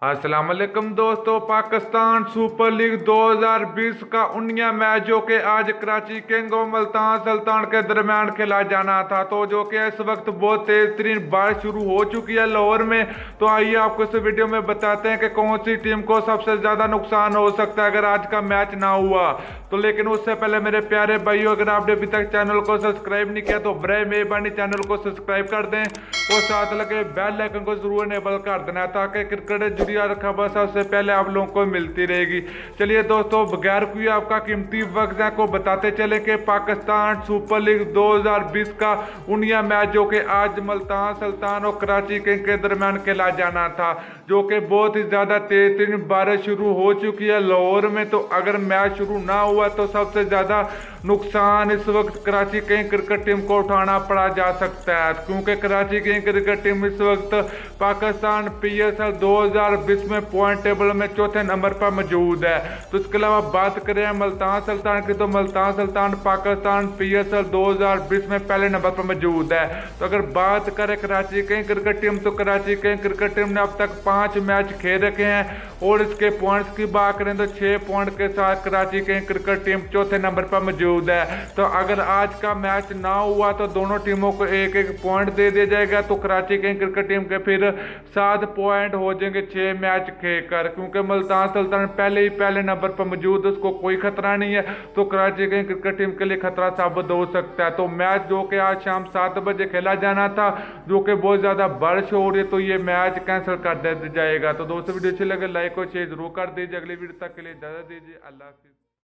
अस्सलाम वालेकुम दोस्तों। पाकिस्तान सुपर लीग 2020 का 19वां मैच जो कि आज कराची किंग और मुल्तान सुल्तान के दरमियान खेला जाना था, तो जो कि इस वक्त बहुत तेज तरीन बारिश शुरू हो चुकी है लाहौर में। तो आइए आपको इस वीडियो में बताते हैं कि कौन सी टीम को सबसे ज्यादा नुकसान हो सकता है अगर आज का मैच ना हुआ। तो लेकिन उससे पहले मेरे प्यारे भाइयों, अगर आपने अभी तक चैनल को सब्सक्राइब नहीं किया तो बड़े मेहरबानी चैनल को सब्सक्राइब कर दें और साथ लगे बेल आइकन को जरूर इनेबल कर देना ताकि क्रिकेट जुड़ी हर खबर सबसे पहले आप लोगों को मिलती रहेगी। चलिए दोस्तों, बगैर कोई आपका कीमती वक्त को बताते चले कि पाकिस्तान सुपर लीग 2020 का 19वां मैच जो कि आज मुल्तान सुल्तान और कराची किंग के दरमियान खेला जाना था, जो कि बहुत ही ज्यादा तेज तरीन बारिश शुरू हो चुकी है लाहौर में। तो अगर मैच शुरू ना हुआ तो सबसे ज्यादा नुकसान इस वक्त कराची किंग क्रिकेट टीम को उठाना पड़ा जा सकता है, क्योंकि कराची किंग क्रिकेट टीम इस वक्त पाकिस्तान PSL 2020 में पॉइंट टेबल में चौथे नंबर पर मौजूद है। तो इसके अलावा बात करें मुल्तान सुल्तान की, तो मुल्तान सुल्तान पाकिस्तान PSL 2020 में पहले नंबर पर मौजूद है। तो अगर बात करें कराची किंग क्रिकेट टीम, तो कराची किंग क्रिकेट टीम ने अब तक 5 मैच खेल रखे हैं और इसके पॉइंट्स की बात करें तो 6 पॉइंट के साथ कराची किंग क्रिकेट टीम चौथे नंबर पर मौजूद है। तो अगर आज का मैच ना हुआ तो दोनों टीमों को एक एक पॉइंट दे दिया जाएगा, तो कराची किंग क्रिकेट टीम के फिर 7 पॉइंट हो जाएंगे 6 मैच खेलकर, क्योंकि मुल्तान सुल्तान पहले नंबर पर मौजूद है, उसको कोई खतरा नहीं है। तो कराची किंग क्रिकेट टीम के लिए खतरा साबित हो सकता है। तो मैच जो कि आज शाम 7 बजे खेला जाना था, जो कि बहुत ज्यादा बारिश हो रही है, तो ये मैच कैंसिल कर दिया जाएगा। तो दोस्तों, वीडियो अच्छी लगे लाइक और शेयर जरूर कर दीजिए। अगली वीडियो तक के लिए इजाजत दीजिए। अल्लाह हाफिज।